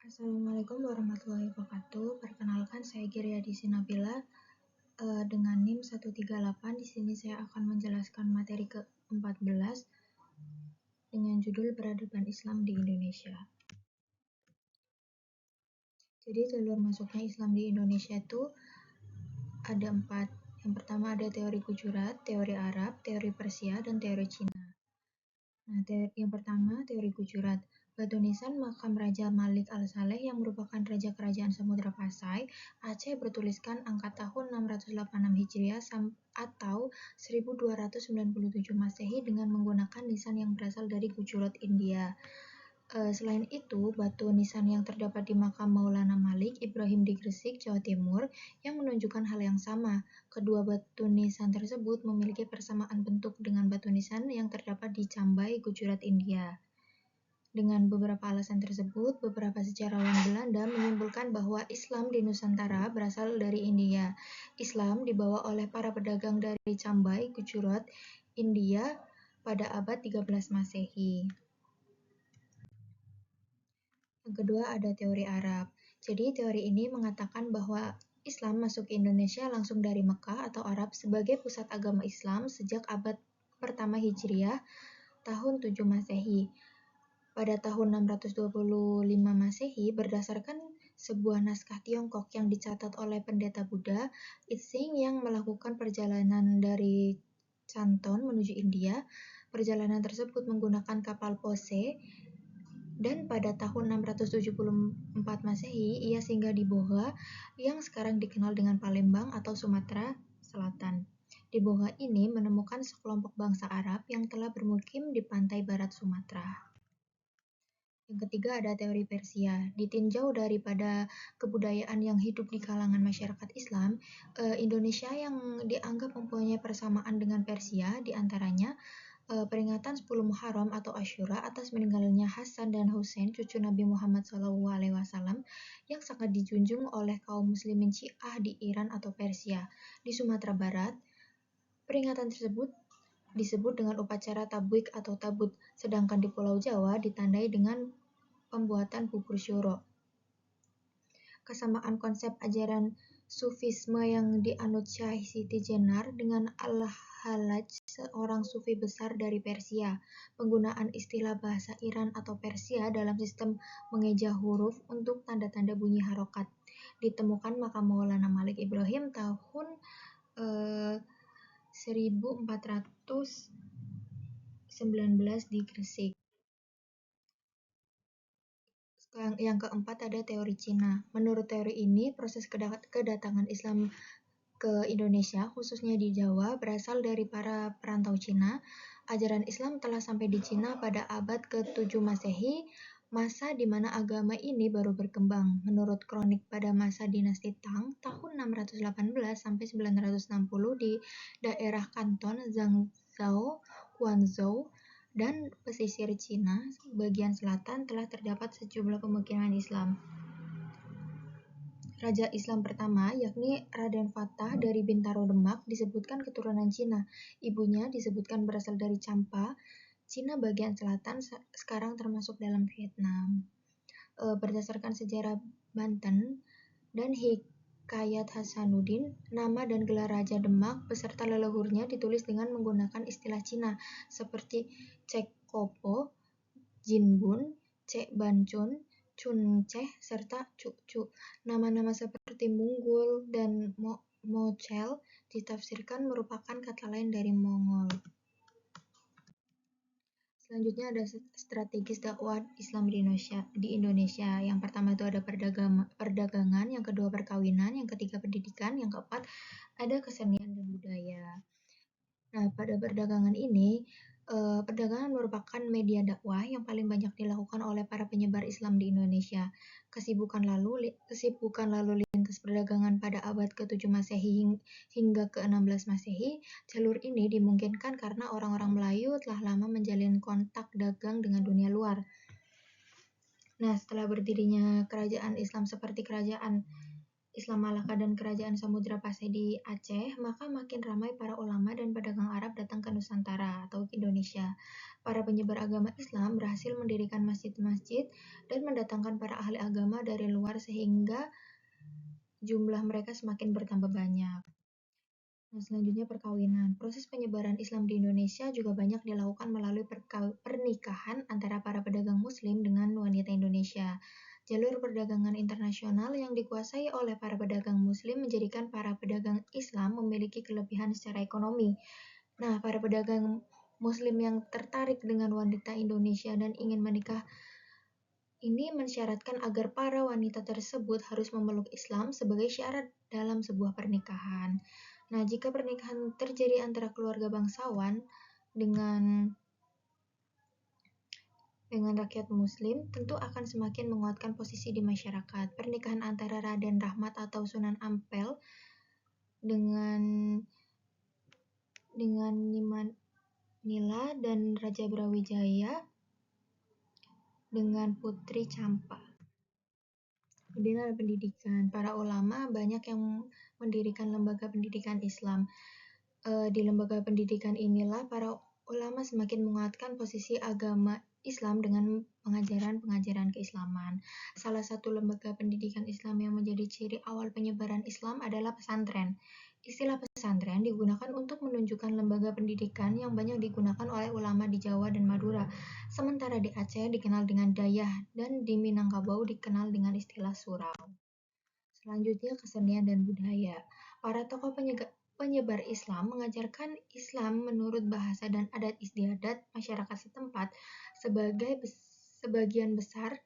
Assalamualaikum warahmatullahi wabarakatuh. Perkenalkan, saya Giriadi Sinabila dengan NIM 138. Di sini saya akan menjelaskan materi ke-14 dengan judul Peradaban Islam di Indonesia. Jadi jalur masuknya Islam di Indonesia itu ada 4. Yang pertama ada teori Gujarat, teori Arab, teori Persia, dan teori Cina. Nah, yang pertama teori Gujarat. Batu nisan makam Raja Malik Al-Saleh yang merupakan Raja Kerajaan Samudra Pasai, Aceh bertuliskan angka tahun 686 Hijriah atau 1297 Masehi dengan menggunakan nisan yang berasal dari Gujarat, India. Selain itu, batu nisan yang terdapat di makam Maulana Malik Ibrahim di Gresik, Jawa Timur, yang menunjukkan hal yang sama. Kedua batu nisan tersebut memiliki persamaan bentuk dengan batu nisan yang terdapat di Cambai, Gujarat, India. Dengan beberapa alasan tersebut, beberapa sejarawan Belanda menyimpulkan bahwa Islam di Nusantara berasal dari India. Islam dibawa oleh para pedagang dari Cambai, Gujarat, India pada abad 13 Masehi. Yang kedua ada teori Arab. Jadi teori ini mengatakan bahwa Islam masuk ke Indonesia langsung dari Mekah atau Arab sebagai pusat agama Islam sejak abad pertama Hijriah tahun 7 Masehi. Pada tahun 625 Masehi, berdasarkan sebuah naskah Tiongkok yang dicatat oleh pendeta Buddha, Itsing yang melakukan perjalanan dari Canton menuju India. Perjalanan tersebut menggunakan kapal Pose, dan pada tahun 674 Masehi, ia singgah di Boha yang sekarang dikenal dengan Palembang atau Sumatera Selatan. Di Boha ini menemukan sekelompok bangsa Arab yang telah bermukim di pantai barat Sumatera. Yang ketiga ada teori Persia. Ditinjau daripada kebudayaan yang hidup di kalangan masyarakat Islam, Indonesia yang dianggap mempunyai persamaan dengan Persia, diantaranya peringatan 10 Muharram atau Asyura atas meninggalnya Hasan dan Husain, cucu Nabi Muhammad SAW, yang sangat dijunjung oleh kaum muslimin Syiah di Iran atau Persia. Di Sumatera Barat, peringatan tersebut disebut dengan upacara tabwik atau tabut, sedangkan di Pulau Jawa ditandai dengan pembuatan bubur syuro. Kesamaan konsep ajaran Sufisme yang dianut Syekh Siti Jenar dengan Al-Hallaj, seorang sufi besar dari Persia. Penggunaan istilah bahasa Iran atau Persia dalam sistem mengeja huruf untuk tanda-tanda bunyi harokat. Ditemukan makam Maulana Malik Ibrahim tahun 1419 di Gresik. Yang keempat ada teori Cina. Menurut teori ini, proses kedatangan Islam ke Indonesia, khususnya di Jawa, berasal dari para perantau Cina. Ajaran Islam telah sampai di Cina pada abad ke-7 Masehi, masa di mana agama ini baru berkembang. Menurut kronik pada masa dinasti Tang, tahun 618 sampai 960 di daerah Kanton, Zhangzhou, Guangzhou, dan pesisir Cina bagian selatan telah terdapat sejumlah pemukiman Islam. Raja Islam pertama, yakni Raden Fatah dari Bintaro Demak, disebutkan keturunan Cina. Ibunya disebutkan berasal dari Champa, Cina bagian selatan, sekarang termasuk dalam Vietnam. Berdasarkan sejarah Banten dan Hikayat Hasanuddin, nama dan gelar Raja Demak beserta leluhurnya ditulis dengan menggunakan istilah Cina seperti Cek Kopo, Jinbun, Cek Bancun, Chun Ceh, serta Cuk Cuk. Nama-nama seperti Munggul dan Mocel ditafsirkan merupakan kata lain dari Mongol. Selanjutnya ada strategis dakwah Islam di Indonesia. Yang pertama itu ada perdagangan, yang kedua perkawinan, yang ketiga pendidikan, yang keempat ada kesenian dan budaya. Nah, pada perdagangan ini, perdagangan merupakan media dakwah yang paling banyak dilakukan oleh para penyebar Islam di Indonesia. Kesibukan lalu lintas perdagangan pada abad ke-7 Masehi hingga ke-16 Masehi, jalur ini dimungkinkan karena orang-orang Melayu telah lama menjalin kontak dagang dengan dunia luar. Nah, setelah berdirinya kerajaan Islam seperti kerajaan Islam Malaka dan Kerajaan Samudra Pasai di Aceh, maka makin ramai para ulama dan pedagang Arab datang ke Nusantara atau ke Indonesia. Para penyebar agama Islam berhasil mendirikan masjid-masjid dan mendatangkan para ahli agama dari luar sehingga jumlah mereka semakin bertambah banyak. Nah, selanjutnya perkawinan. Proses penyebaran Islam di Indonesia juga banyak dilakukan melalui pernikahan antara para pedagang Muslim dengan wanita Indonesia. Jalur perdagangan internasional yang dikuasai oleh para pedagang Muslim menjadikan para pedagang Islam memiliki kelebihan secara ekonomi. Nah, para pedagang Muslim yang tertarik dengan wanita Indonesia dan ingin menikah ini mensyaratkan agar para wanita tersebut harus memeluk Islam sebagai syarat dalam sebuah pernikahan. Nah, jika pernikahan terjadi antara keluarga bangsawan dengan rakyat Muslim, tentu akan semakin menguatkan posisi di masyarakat. Pernikahan antara Raden Rahmat atau Sunan Ampel dengan Nila dan Raja Brawijaya dengan Putri Campa. Kemudian ada pendidikan. Para ulama banyak yang mendirikan lembaga pendidikan Islam. Di lembaga pendidikan inilah para ulama semakin menguatkan posisi agama Islam dengan pengajaran-pengajaran keislaman. Salah satu lembaga pendidikan Islam yang menjadi ciri awal penyebaran Islam adalah pesantren. Istilah pesantren digunakan untuk menunjukkan lembaga pendidikan yang banyak digunakan oleh ulama di Jawa dan Madura. Sementara di Aceh dikenal dengan dayah dan di Minangkabau dikenal dengan istilah surau. Selanjutnya kesenian dan budaya. Para tokoh penyebar Islam mengajarkan Islam menurut bahasa dan adat istiadat masyarakat setempat. Sebagian besar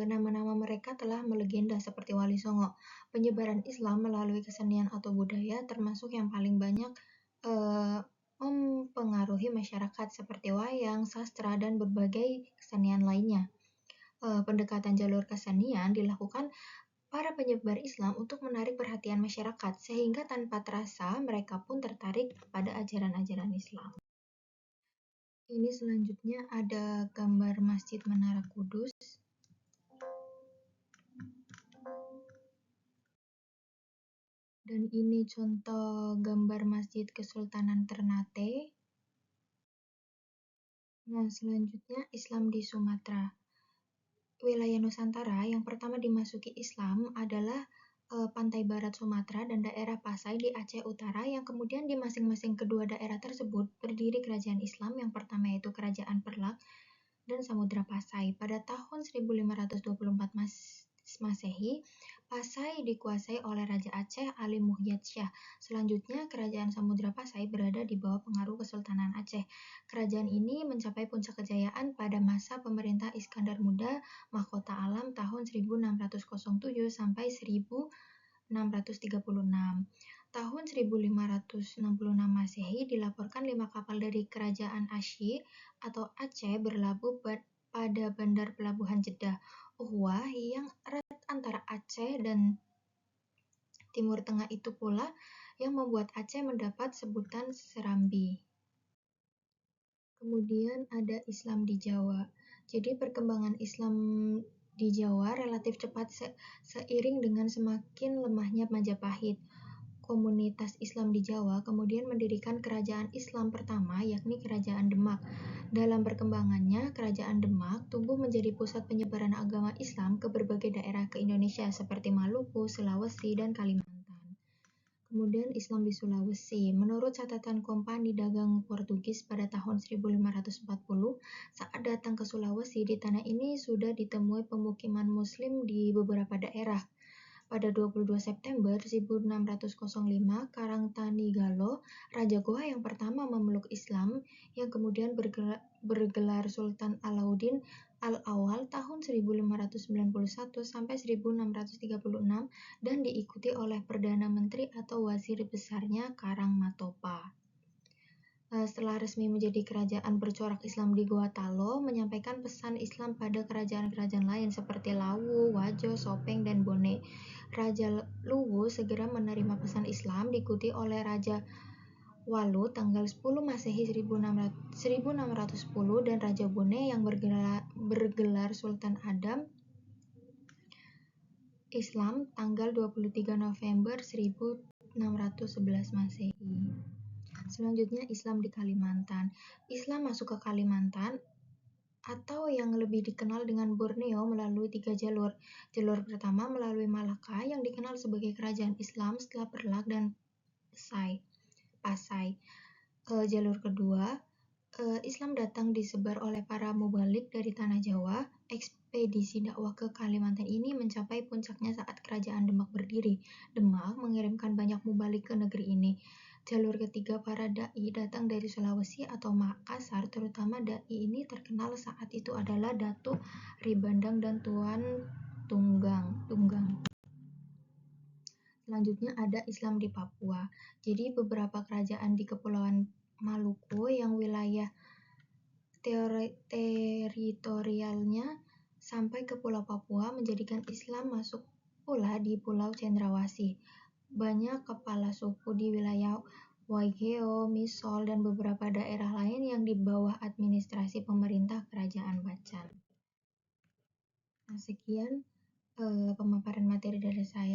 nama-nama mereka telah melegenda seperti Wali Songo. Penyebaran Islam melalui kesenian atau budaya termasuk yang paling banyak mempengaruhi masyarakat seperti wayang, sastra, dan berbagai kesenian lainnya. Pendekatan jalur kesenian dilakukan para penyebar Islam untuk menarik perhatian masyarakat, sehingga tanpa terasa mereka pun tertarik pada ajaran-ajaran Islam. Ini selanjutnya ada gambar Masjid Menara Kudus. Dan ini contoh gambar Masjid Kesultanan Ternate. Nah, selanjutnya Islam di Sumatera. Wilayah Nusantara yang pertama dimasuki Islam adalah pantai barat Sumatera dan daerah Pasai di Aceh Utara yang kemudian di masing-masing kedua daerah tersebut berdiri kerajaan Islam yang pertama yaitu Kerajaan Perlak dan Samudra Pasai. Pada tahun 1524 Masehi, Pasai dikuasai oleh Raja Aceh Ali Muhyad Syah. Selanjutnya, Kerajaan Samudra Pasai berada di bawah pengaruh Kesultanan Aceh. Kerajaan ini mencapai puncak kejayaan pada masa pemerintah Iskandar Muda Mahkota Alam tahun 1607 sampai 1636. Tahun 1566 Masehi dilaporkan 5 kapal dari Kerajaan Asyi atau Aceh berlabuh pada Bandar Pelabuhan Jeddah, Uhwah yang erat antara Aceh dan Timur Tengah itu pula yang membuat Aceh mendapat sebutan Serambi. Kemudian ada Islam di Jawa. Jadi perkembangan Islam di Jawa relatif cepat seiring dengan semakin lemahnya Majapahit. Komunitas Islam di Jawa kemudian mendirikan kerajaan Islam pertama yakni Kerajaan Demak. Dalam perkembangannya, Kerajaan Demak tumbuh menjadi pusat penyebaran agama Islam ke berbagai daerah ke Indonesia seperti Maluku, Sulawesi, dan Kalimantan. Kemudian Islam di Sulawesi. Menurut catatan Kompani Dagang Portugis pada tahun 1540, saat datang ke Sulawesi, di tanah ini sudah ditemui pemukiman Muslim di beberapa daerah. Pada 22 September 1605, Karangtanigalo, Raja Goa yang pertama memeluk Islam, yang kemudian bergelar Sultan Alauddin Al-Awal tahun 1591 sampai 1636 dan diikuti oleh Perdana Menteri atau Wazir Besarnya Karangmatopa. Setelah resmi menjadi kerajaan bercorak Islam di Goa Talo, menyampaikan pesan Islam pada kerajaan-kerajaan lain seperti Lawu, Wajo, Sopeng, dan Bone. Raja Luwu segera menerima pesan Islam, diikuti oleh Raja Walu tanggal 10 Masehi 1610 dan Raja Bone yang bergelar Sultan Adam Islam tanggal 23 November 1611 Masehi. Selanjutnya Islam di Kalimantan. Islam masuk ke Kalimantan atau yang lebih dikenal dengan Borneo melalui 3 jalur. Jalur pertama melalui Malaka yang dikenal sebagai kerajaan Islam setelah Perlak dan Pasai. Jalur kedua, Islam datang disebar oleh para mubalik dari tanah Jawa. Ekspedisi dakwah ke Kalimantan ini mencapai puncaknya saat kerajaan Demak berdiri. Demak mengirimkan banyak mubalik ke negeri ini. Jalur ketiga, para dai datang dari Sulawesi atau Makassar, terutama dai ini terkenal saat itu adalah Datu Ribandang dan Tuan Tunggang. Selanjutnya ada Islam di Papua. Jadi beberapa kerajaan di Kepulauan Maluku yang wilayah teritorialnya sampai ke Pulau Papua menjadikan Islam masuk pula di Pulau Cendrawasih. Banyak kepala suku di wilayah Waigeo, Misol, dan beberapa daerah lain yang di bawah administrasi pemerintah Kerajaan Bacan. Nah, sekian pemaparan materi dari saya.